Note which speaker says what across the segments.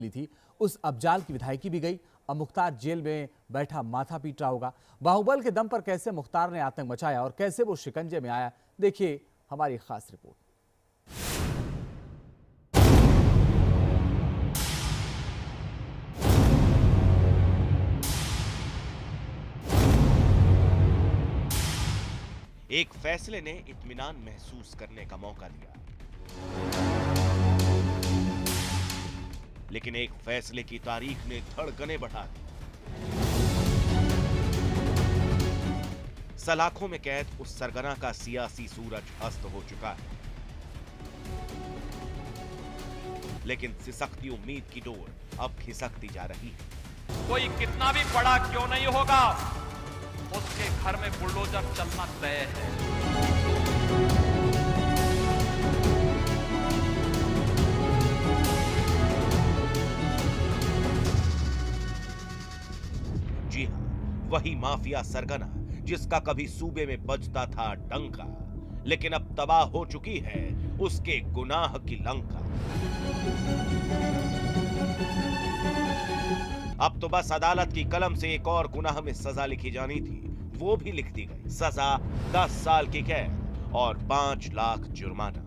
Speaker 1: ली थी, उस अब्जाल की विधायकी भी गई। अब मुख्तार जेल में बैठा माथा पीट रहा होगा। बाहुबल के दम पर कैसे मुख्तार ने आतंक मचाया और कैसे वो शिकंजे में आया, देखिए हमारी खास रिपोर्ट।
Speaker 2: एक फैसले ने इत्मीनान महसूस करने का मौका दिया, लेकिन एक फैसले की तारीख ने धड़कनें बढ़ा दी। सलाखों में कैद उस सरगना का सियासी सूरज अस्त हो चुका है, लेकिन सिसकती उम्मीद की डोर अब खिसकती जा रही है।
Speaker 3: कोई कितना भी बड़ा क्यों नहीं होगा, उसके घर में बुलडोजर चलना तय है।
Speaker 2: जी हां, वही माफिया सरगना जिसका कभी सूबे में बजता था डंका, लेकिन अब तबाह हो चुकी है उसके गुनाह की लंका। अब तो बस अदालत की कलम से एक और गुनाह में सजा लिखी जानी थी, वो भी लिख दी गई। सजा 10 साल की कैद और 5 लाख जुर्माना।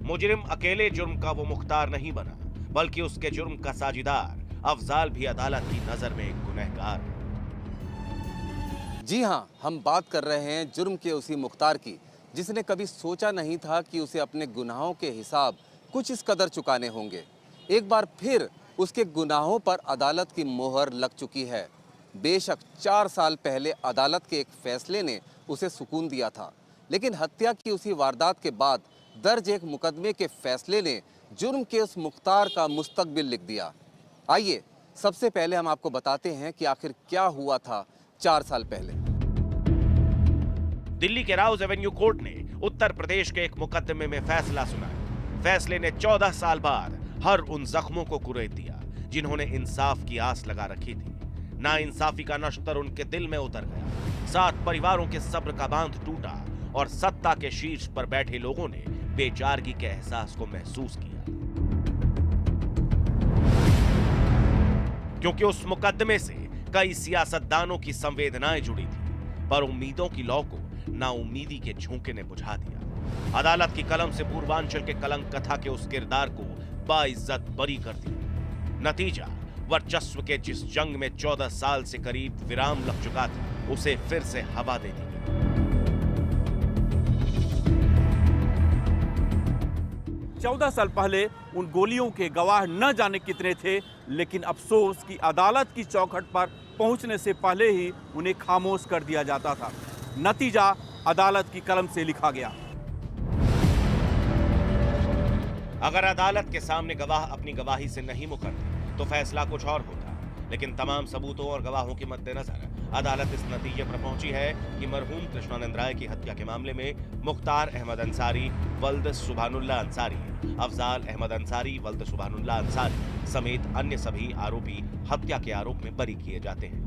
Speaker 2: मुजरिम अकेले जुर्म का वो मुख्तार नहीं बना, बल्कि उसके जुर्म का साझीदार अफजाल भी अदालत की नजर में एक गुनहगार है।
Speaker 4: जी हाँ, हम बात कर रहे हैं जुर्म के उसी मुख्तार की, जिसने कभी सोचा नहीं था कि उसे अपने गुनाहों के हिसाब कुछ इस कदर चुकाने होंगे। एक बार फिर उसके गुनाहों पर अदालत की मोहर लग चुकी है। बेशक 4 साल पहले अदालत के एक फैसले ने उसे सुकून दिया था, लेकिन हत्या की उसी वारदात के बाद दर्ज एक मुकदमे के फैसले ने जुर्म के उस मुख्तार का मुस्तकबिल लिख दिया। आइए सबसे पहले हम आपको बताते हैं कि आखिर क्या हुआ था 4 साल पहले।
Speaker 2: दिल्ली के राउज एवेन्यू कोर्ट ने उत्तर प्रदेश के एक मुकदमे में फैसला सुनाया। फैसले ने 14 साल बाद हर उन जख्मों को कुरेद दिया जिन्होंने इंसाफ की आस लगा रखी थी। नाइंसाफी का नश्तर उनके दिल में उतर गया। 7 परिवारों के सब्र का बांध टूटा और सत्ता के शीर्ष पर बैठे लोगों ने बेचारगी के एहसास को महसूस किया, क्योंकि उस मुकदमे से कई सियासतदानों की संवेदनाएं जुड़ी थी, पर उम्मीदों की लौ को नाउमीदी के झोंके ने बुझा दिया। अदालत की कलम से पूर्वांचल के कलंक कथा के उस किरदार को बाइज्जत बरी कर दिया। नतीजा, वर्चस्व के जिस जंग में 14 साल से करीब विराम लग चुका था, उसे फिर से हवा दे दी गई।
Speaker 3: 14 साल पहले उन गोलियों के गवाह न जाने कितने थे, लेकिन अफसोस कि अदालत की चौखट पर पहुंचने से पहले ही उन्हें खामोश कर दिया जाता था। नतीजा अदालत की कलम से लिखा गया।
Speaker 2: अगर अदालत के सामने गवाह अपनी गवाही से नहीं मुकरते तो फैसला कुछ और होता, लेकिन तमाम सबूतों और गवाहों के मद्देनजर अदालत इस नतीजे पर पहुंची है कि मरहूम कृष्णानंद राय की हत्या के मामले में मुख्तार अहमद अंसारी वल्द सुभानुल्लाह अंसारी, अफजाल अहमद अंसारी वल्द सुभानुल्लाह अंसारी समेत अन्य सभी आरोपी हत्या के आरोप में बरी किए जाते हैं।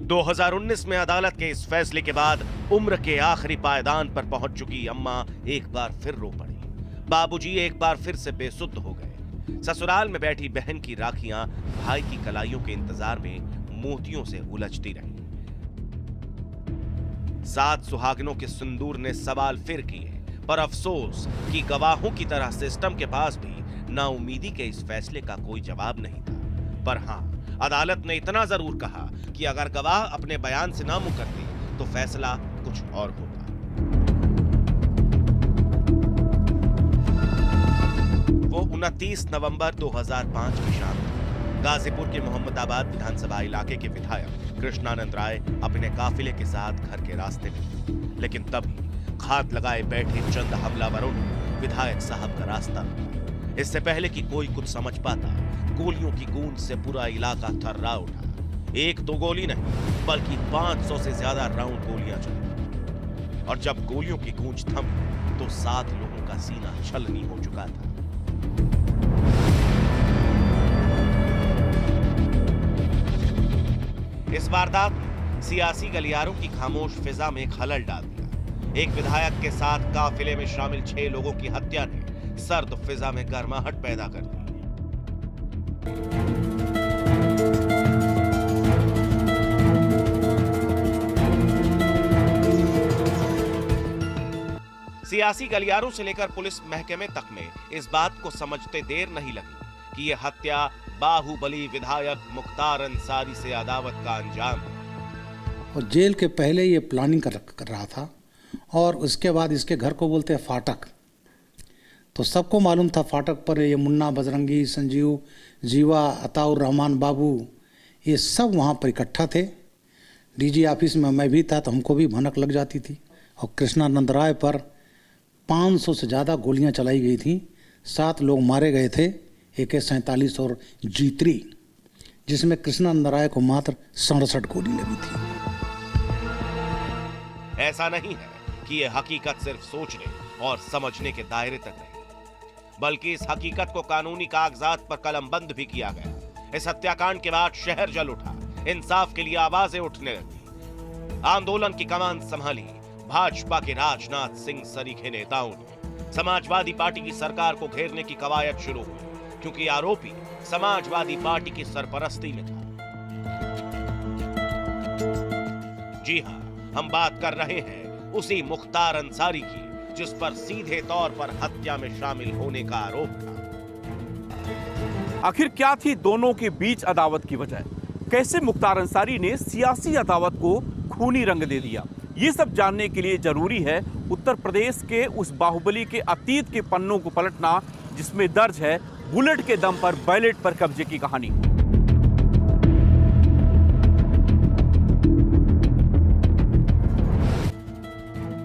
Speaker 2: 2019 में अदालत के इस फैसले के बाद उम्र के आखिरी पायदान पर पहुंच चुकी अम्मा एक बार फिर रो पड़ी। बाबूजी एक बार फिर से बेसुध हो गए। ससुराल में बैठी बहन की राखियां भाई की कलाइयों के इंतजार में मोतियों से उलझती रहीं। 7 सुहागिनों के सिंदूर ने सवाल फिर किए, पर अफसोस कि गवाहों की तरह सिस्टम के पास भी नाउमीदी के इस फैसले का कोई जवाब नहीं था। पर हां, अदालत ने इतना जरूर कहा कि अगर गवाह अपने बयान से ना मुकरते तो फैसला कुछ और होता। वो 29 नवंबर 2005 की शाम गाजीपुर के मोहम्मदाबाद विधानसभा इलाके के विधायक कृष्णानंद राय अपने काफिले के साथ घर के रास्ते में थे, लेकिन तभी घात लगाए बैठे चंद हमलावरों ने विधायक साहब का रास्ता रोका। इससे पहले कि कोई कुछ समझ पाता, गोलियों की गूंज से पूरा इलाका थर्रा उठा। 1-2 गोली नहीं, बल्कि 500 से ज्यादा राउंड गोलियां चली, और जब गोलियों की गूंज थमी तो 7 लोगों का सीना छलनी हो चुका था। इस वारदात ने सियासी गलियारों की खामोश फिजा में खलल डाल दिया। एक विधायक के साथ काफिले में शामिल 6 लोगों की हत्या ने सर्द फिजा में गर्माहट पैदा कर दी। सियासी गलियारों से लेकर पुलिस महकमे तक में इस बात को समझते देर नहीं लगी कि यह हत्या बाहुबली विधायक मुख्तार अंसारी से अदावत का अंजाम है।
Speaker 5: और जेल के पहले ये प्लानिंग कर रहा था और उसके बाद इसके घर को बोलते हैं फाटक। तो सबको मालूम था फाटक पर ये मुन्ना, बजरंगी, संजीव, जीवा, अताउर रहमान बाबू, ये सब वहाँ पर इकट्ठा थे। डीजी ऑफिस में मैं भी था तो हमको भी भनक लग जाती थी। और कृष्णानंद राय पर 500 से ज़्यादा गोलियां चलाई गई थी। 7 लोग मारे गए थे, AK-47 और G3, जिसमें कृष्णानंद राय को मात्र 67 गोली लगी थी।
Speaker 2: ऐसा नहीं है कि यह हकीकत सिर्फ सोचने और समझने के दायरे तक रही, बल्कि इस हकीकत को कानूनी कागजात पर कलमबंद भी किया गया। इस हत्याकांड के बाद शहर जल उठा, इंसाफ के लिए आवाजें उठने लगी। आंदोलन की कमान संभाली भाजपा के राजनाथ सिंह सरीखे नेताओं ने। समाजवादी पार्टी की सरकार को घेरने की कवायद शुरू हुई, क्योंकि आरोपी समाजवादी पार्टी की सरपरस्ती में था। जी हां, हम बात कर रहे हैं उसी मुख्तार अंसारी की, जिस पर सीधे तौर पर हत्या में शामिल होने का आरोप था।
Speaker 3: आखिर क्या थी दोनों के बीच अदावत की वजह? कैसे मुख्तार अंसारी ने सियासी अदावत को खूनी रंग दे दिया? ये सब जानने के लिए जरूरी है उत्तर प्रदेश के उस बाहुबली के अतीत के पन्नों को पलटना, जिसमें दर्ज है बुलेट के दम पर बैलेट पर कब्जे की कहानी।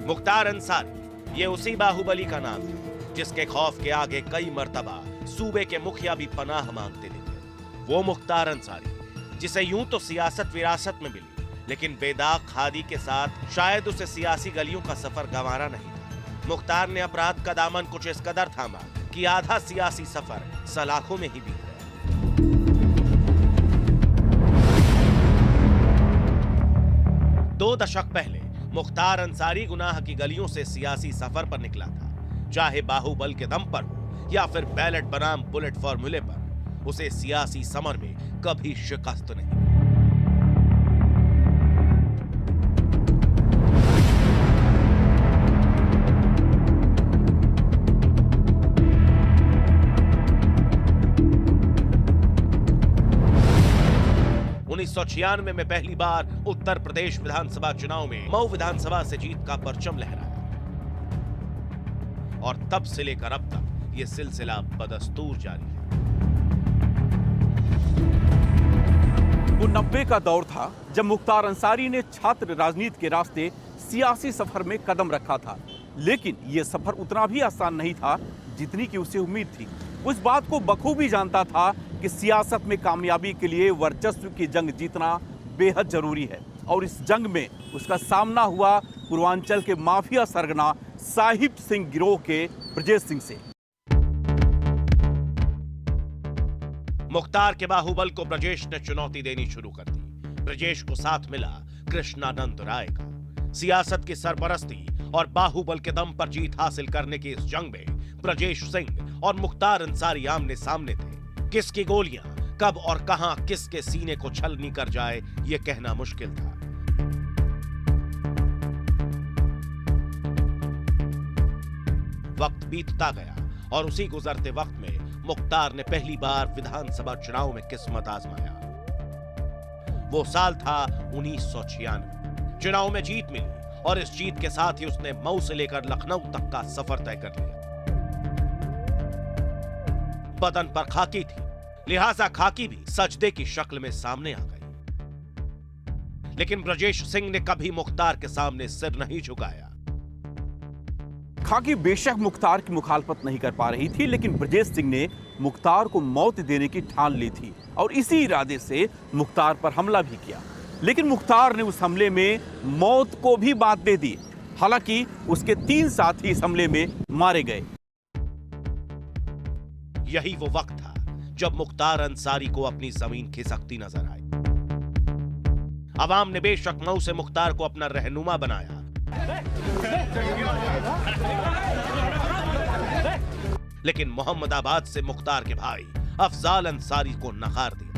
Speaker 2: मुख्तार अंसारी ये उसी बाहुबली का नाम है जिसके खौफ के आगे कई मर्तबा सूबे के मुखिया भी पनाह मांगते थे। वो मुख्तार अंसारी जिसे यूं तो सियासत विरासत में मिली, लेकिन बेदाग खादी के साथ शायद उसे सियासी गलियों का सफर गंवारा नहीं था। मुख्तार ने अपराध का दामन कुछ इस कदर थामा कि आधा सियासी सफर सलाखों में ही बीत गया। 2 दशक पहले मुख्तार अंसारी गुनाह की गलियों से सियासी सफर पर निकला था। चाहे बाहुबल के दम पर हो या फिर बैलेट बनाम बुलेट फॉर्मूले पर, उसे सियासी समर में कभी शिकस्त नहीं। 1996 में पहली बार उत्तर प्रदेश विधानसभा चुनाव में मऊ विधानसभा से जीत का परचम लहराया, और तब से लेकर अब तक ये सिलसिला बदस्तूर जारी है।
Speaker 3: वो 90 का दौर था जब मुख्तार अंसारी ने छात्र राजनीति के रास्ते सियासी सफर में कदम रखा था, लेकिन यह सफर उतना भी आसान नहीं था जितनी की उसे उम्मीद थी। उस बात को बखूबी जानता था कि सियासत में कामयाबी के लिए वर्चस्व की जंग जीतना बेहद जरूरी है, और इस जंग में उसका सामना हुआ पूर्वांचल के माफिया सरगना साहिब सिंह गिरोह के ब्रजेश सिंह से।
Speaker 2: मुख्तार के बाहुबल को ब्रजेश ने चुनौती देनी शुरू कर दी। ब्रजेश को साथ मिला कृष्णानंद राय का। सियासत की सरपरस्ती और बाहुबल के दम पर जीत हासिल करने की इस जंग में ब्रजेश सिंह और मुख्तार अंसारी आमने सामने थे। किसकी गोलियां कब और कहां किसके सीने को छलनी कर जाए, यह कहना मुश्किल था। वक्त बीतता गया और उसी गुजरते वक्त में मुख्तार ने पहली बार विधानसभा चुनाव में किस्मत आजमाया। वो साल था 1996। चुनाव में जीत मिली और इस जीत के साथ ही उसने मऊ से लेकर लखनऊ तक का सफर तय कर लिया। बदन पर खाकी थी, लिहाजा खाकी भी सजदे की शक्ल में सामने आ गई। लेकिन ब्रजेश सिंह ने कभी मुख्तार के सामने सिर नहीं झुकाया।
Speaker 3: खाकी बेशक मुख्तार की मुखालफत नहीं कर पा रही थी, लेकिन ब्रजेश सिंह ने मुख्तार को मौत देने की ठान ली थी और इसी इरादे से मुख्तार पर हमला भी किया। लेकिन मुख्तार ने उस हमले में मौत को भी बात दे दी। हालांकि उसके 3 साथी इस हमले में मारे गए।
Speaker 2: यही वो वक्त था जब मुख्तार अंसारी को अपनी जमीन खिसकती नजर आई। अवाम ने बेशक मऊ से मुख्तार को अपना रहनुमा बनाया, लेकिन मोहम्मदाबाद से मुख्तार के भाई अफजाल अंसारी को नकार दिया।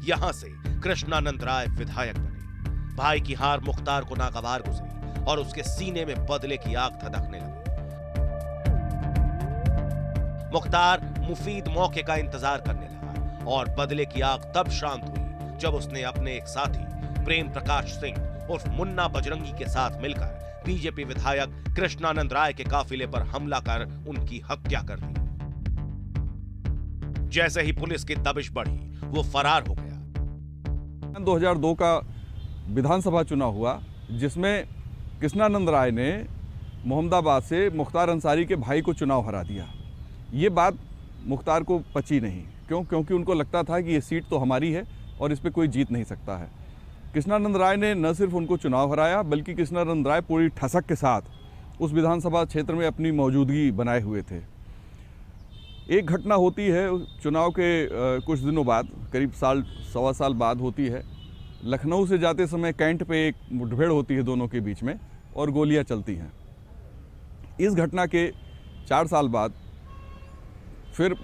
Speaker 2: यहां से कृष्णानंद राय विधायक बने। भाई की हार मुख्तार को नागवार गुजरी और उसके सीने में बदले की आग धधकने लगी। मुख्तार मुफीद मौके का इंतजार करने लगा और बदले की आग तब शांत हुई जब उसने अपने एक साथी प्रेम प्रकाश सिंह उर्फ मुन्ना बजरंगी के साथ मिलकर बीजेपी विधायक कृष्णानंद राय के काफिले पर हमला कर उनकी हत्या कर दी। जैसे ही पुलिस की दबिश बढ़ी, वो फरार हो गया।
Speaker 6: 2002 का विधानसभा चुनाव हुआ, जिसमें कृष्णानंद राय ने मोहम्मदाबाद से मुख्तार अंसारी के भाई को चुनाव हरा दिया। ये बात मुख्तार को पची नहीं। क्योंकि उनको लगता था कि ये सीट तो हमारी है और इस पर कोई जीत नहीं सकता है। कृष्णानंद राय ने न सिर्फ उनको चुनाव हराया, बल्कि कृष्णानंद राय पूरी ठसक के साथ उस विधानसभा क्षेत्र में अपनी मौजूदगी बनाए हुए थे। एक घटना होती है चुनाव के कुछ दिनों बाद, करीब सवा साल बाद होती है। लखनऊ से जाते समय कैंट पे एक मुठभेड़ होती है दोनों के बीच में और गोलियां चलती हैं। इस घटना के 4 साल बाद फिर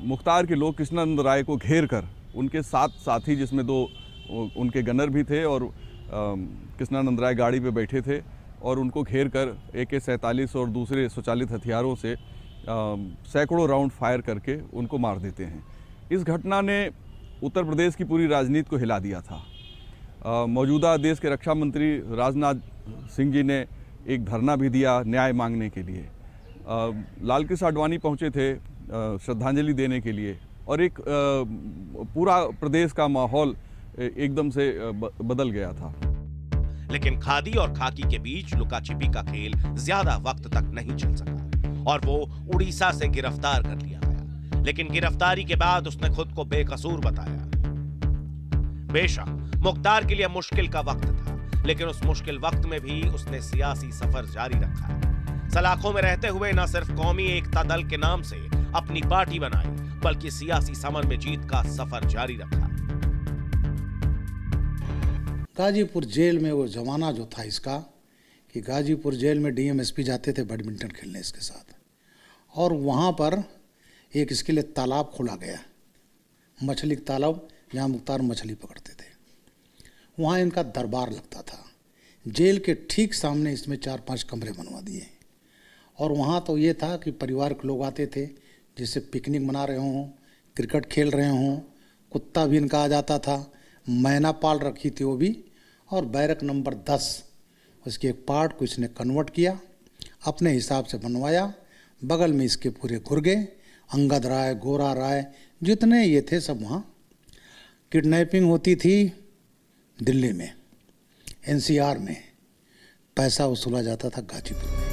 Speaker 6: मुख्तार के लोग कृष्णानंद राय को घेर कर उनके 7 साथी, जिसमें 2 उनके गनर भी थे और कृष्णानंद राय गाड़ी पे बैठे थे, और उनको घेर कर AK-47 और दूसरे स्वचालित हथियारों से सैकड़ों राउंड फायर करके उनको मार देते हैं। इस घटना ने उत्तर प्रदेश की पूरी राजनीति को हिला दिया था। मौजूदा देश के रक्षा मंत्री राजनाथ सिंह जी ने एक धरना भी दिया न्याय मांगने के लिए। लाल कृष्ण आडवाणी पहुंचे थे श्रद्धांजलि देने के लिए, और एक पूरा प्रदेश का माहौल एकदम से बदल गया था।
Speaker 2: लेकिन खादी और खाकी के बीच लुका छिपी का खेल ज्यादा वक्त तक नहीं चल सका और वो उड़ीसा से गिरफ्तार कर लिया गया। लेकिन गिरफ्तारी के बाद उसने खुद को बेकसूर बताया। बेशक मुख्तार के लिए मुश्किल का वक्त था, लेकिन उस मुश्किल वक्त में भी उसने सियासी सफर जारी रखा। सलाखों में रहते हुए न सिर्फ कौमी एकता दल के नाम से अपनी पार्टी बनाई, बल्कि सियासी समर में जीत का सफर जारी रखा।
Speaker 5: गाजीपुर जेल में वो जमाना जो था इसका, कि गाजीपुर जेल में DMSP जाते थे बैडमिंटन खेलने इसके साथ, और वहाँ पर एक इसके लिए तालाब खोला गया, मछली तालाब, जहाँ मुख्तार मछली पकड़ते थे। वहाँ इनका दरबार लगता था। जेल के ठीक सामने इसमें 4-5 कमरे बनवा दिए, और वहाँ तो ये था कि परिवार के लोग आते थे, जिससे पिकनिक मना रहे हों, क्रिकेट खेल रहे हों। कुत्ता भी इनका आ जाता था, मैना पाल रखी थी वो भी, और बैरक नंबर 10 उसके एक पार्ट को इसने कन्वर्ट किया, अपने हिसाब से बनवाया। बगल में इसके पूरे गुर्गे, अंगद राय, गोरा राय, जितने ये थे सब वहाँ। किडनैपिंग होती थी दिल्ली में, NCR में, पैसा वसूला जाता था गाजीपुर में।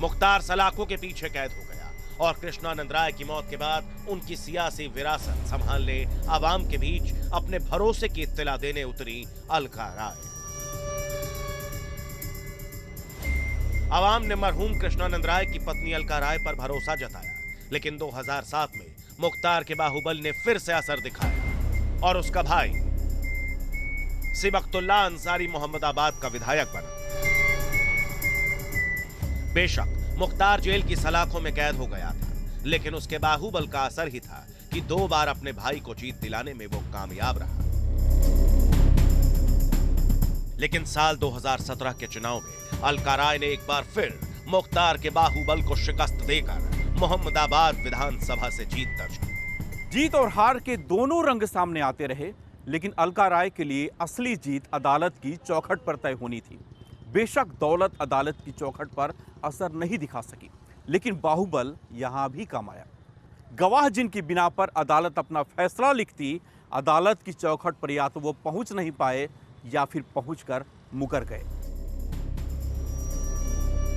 Speaker 2: मुख्तार सलाखों के पीछे कैद हो गया और कृष्णानंद राय की मौत के बाद उनकी सियासी विरासत संभालने आवाम के बीच अपने भरोसे की इत्तला देने उतरी अलका राय। आवाम ने मरहूम कृष्णानंद राय की पत्नी अलका राय पर भरोसा जताया, लेकिन 2007 में मुख्तार के बाहुबल ने फिर से असर दिखाया और उसका भाई सिबकतुल्लाह अंसारी मोहम्मदाबाद का विधायक बना। बेशक मुख्तार जेल की सलाखों में कैद हो गया था, लेकिन उसके बाहुबल का असर ही था कि 2 बार अपने भाई को जीत दिलाने में वो कामयाब रहा। लेकिन साल 2017 के चुनाव में अलका राय ने एक बार फिर मुख्तार के बाहुबल को शिकस्त देकर मोहम्मदाबाद विधानसभा से जीत दर्ज की।
Speaker 3: जीत और हार के दोनों रंग सामने आते रहे, लेकिन अलका राय के लिए असली जीत अदालत की चौखट पर तय होनी थी। बेशक दौलत अदालत की चौखट पर असर नहीं दिखा सकी, लेकिन बाहुबल यहां भी काम आया। गवाह जिनकी बिना पर अदालत अपना फैसला लिखती, अदालत की चौखट पर या तो वो पहुंच नहीं पाए या फिर पहुंचकर मुकर गए।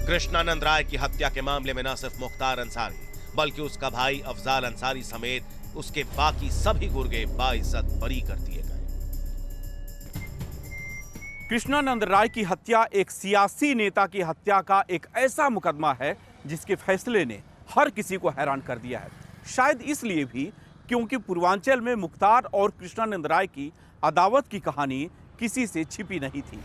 Speaker 2: कृष्णानंद राय की हत्या के मामले में न सिर्फ मुख्तार अंसारी, बल्कि उसका भाई अफजाल अंसारी समेत उसके बाकी सभी गुर्गे बाइज्जत बरी कर दिए गए।
Speaker 3: कृष्णानंद राय की हत्या एक सियासी नेता की हत्या का एक ऐसा मुकदमा है जिसके फैसले ने हर किसी को हैरान कर दिया है। शायद इसलिए भी क्योंकि पूर्वांचल में मुख्तार और कृष्णानंद राय की अदावत की कहानी किसी से छिपी नहीं थी।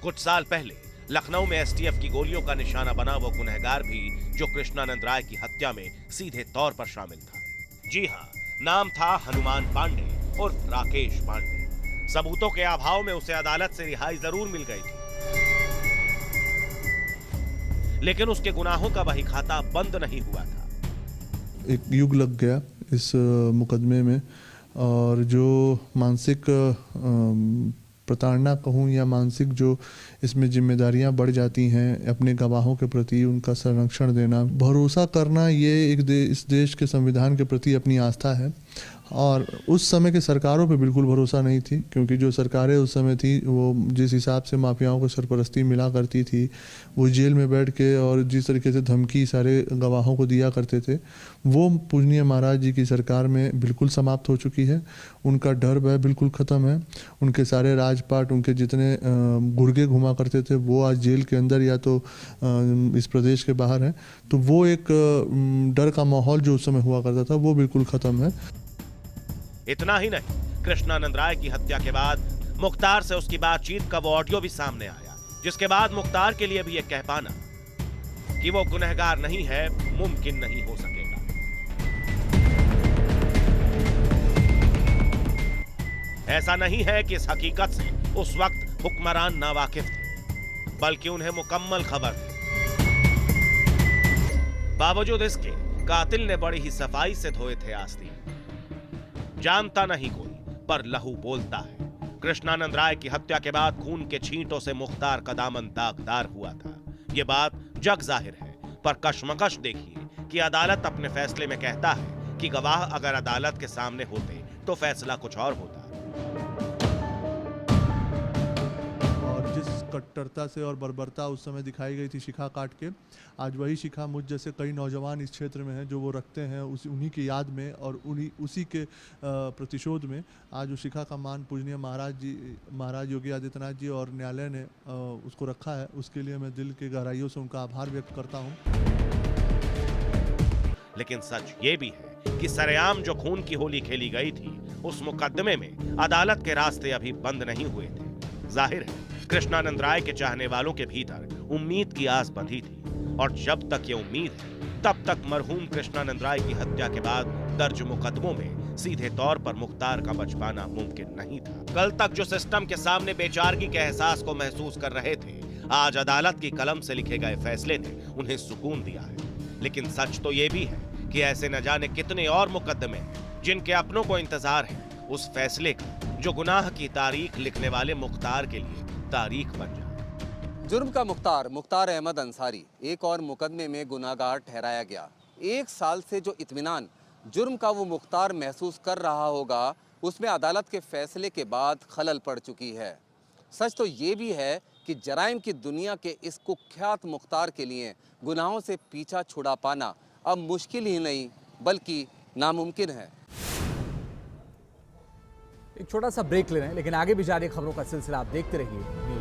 Speaker 2: कुछ साल पहले लखनऊ में एसटीएफ की गोलियों का निशाना बना वो गुनहगार भी जो कृष्णानंद राय की हत्या में सीधे तौर पर शामिल था। जी हाँ, नाम था हनुमान पांडे और राकेश पांडे। सबूतों के अभाव में उसे अदालत से रिहाई जरूर मिल गई थी, लेकिन उसके गुनाहों का वही खाता बंद नहीं हुआ था।
Speaker 7: एक युग लग गया इस मुकदमे में, और जो मानसिक प्रताड़ना कहूँ या मानसिक जो इसमें जिम्मेदारियां बढ़ जाती हैं, अपने गवाहों के प्रति उनका संरक्षण देना, भरोसा करना, ये इस देश के संविधान के प्रति अपनी आस्था है। और उस समय के सरकारों पे बिल्कुल भरोसा नहीं थी, क्योंकि जो सरकारें उस समय थी वो जिस हिसाब से माफियाओं को सरपरस्ती मिला करती थी, वो जेल में बैठ के और जिस तरीके से धमकी सारे गवाहों को दिया करते थे, वो पूजनीय महाराज जी की सरकार में बिल्कुल समाप्त हो चुकी है। उनका डर भय बिल्कुल ख़त्म है। उनके सारे राजपाट, उनके जितने गुर्गे घुमा करते थे, वो आज जेल के अंदर या तो इस प्रदेश के बाहर हैं। तो वो एक डर का माहौल जो उस समय हुआ करता था वो बिल्कुल ख़त्म है।
Speaker 2: इतना ही नहीं, कृष्णानंद राय की हत्या के बाद मुख्तार से उसकी बातचीत का वो ऑडियो भी सामने आया, जिसके बाद मुख्तार के लिए भी यह कह पाना कि वो गुनहगार नहीं है मुमकिन नहीं हो सकेगा। ऐसा नहीं है कि इस हकीकत से उस वक्त हुक्मरान नावाकिफ थे, बल्कि उन्हें मुकम्मल खबर थी। बावजूद इसके कातिल ने बड़ी ही सफाई से धोए थे आस्तीन। जानता नहीं कोई, पर लहू बोलता है। कृष्णानंद राय की हत्या के बाद खून के छींटों से मुख्तार का दामन दागदार हुआ था, ये बात जग जाहिर है। पर कशमकश देखिए कि अदालत अपने फैसले में कहता है कि गवाह अगर अदालत के सामने होते तो फैसला कुछ और होता।
Speaker 7: और जिस कट्टरता से और बर्बरता उस समय दिखाई गई थी शिखा काट के, आज वही शिखा मुझ जैसे कई नौजवान इस क्षेत्र में हैं जो वो रखते हैं उन्हीं की याद में और उसी के प्रतिशोध में आज उस शिखा का मान पूजनीय महाराज योगी आदित्यनाथ जी और न्यायालय ने उसको रखा है। उसके लिए मैं दिल की गहराइयों से उनका आभार व्यक्त करता हूँ।
Speaker 2: लेकिन सच ये भी है कि सरेआम जो खून की होली खेली गई थी, उस मुकदमे में अदालत के रास्ते अभी बंद नहीं हुए थे। जाहिर है कृष्णानंद राय के चाहने वालों के भीतर उम्मीद की आस बंधी थी, और जब तक ये उम्मीद है तब तक मरहूम कृष्णानंद राय की हत्या के बाद दर्ज मुकदमों में सीधे तौर पर मुख्तार का बच पाना मुमकिन नहीं था। कल तक जो सिस्टम के सामने बेचारगी के एहसास को महसूस कर रहे थे, आज अदालत की कलम से लिखे गए फैसले ने उन्हें सुकून दिया है। लेकिन सच तो ये भी है कि ऐसे न जाने कितने और मुकदमे हैं जिनके अपनों को इंतजार है उस फैसले का जो गुनाह की तारीख लिखने वाले मुख्तार के लिए तारीख बन जाए।
Speaker 4: जुर्म का मुख्तार अहमद अंसारी एक और मुकदमे में गुनाहगार ठहराया गया। 1 साल से जो इत्मीनान जुर्म का वो मुख्तार महसूस कर रहा होगा, उसमें अदालत के फैसले के बाद खलल पड़ चुकी है। सच तो ये भी है कि जराइम की दुनिया के इस कुख्यात मुख्तार के लिए गुनाहों से पीछा छुड़ा पाना अब मुश्किल ही नहीं बल्कि नामुमकिन है।
Speaker 1: एक छोटा सा ब्रेक ले रहे हैं, लेकिन आगे भी जारी खबरों का सिलसिला आप देखते रहिए।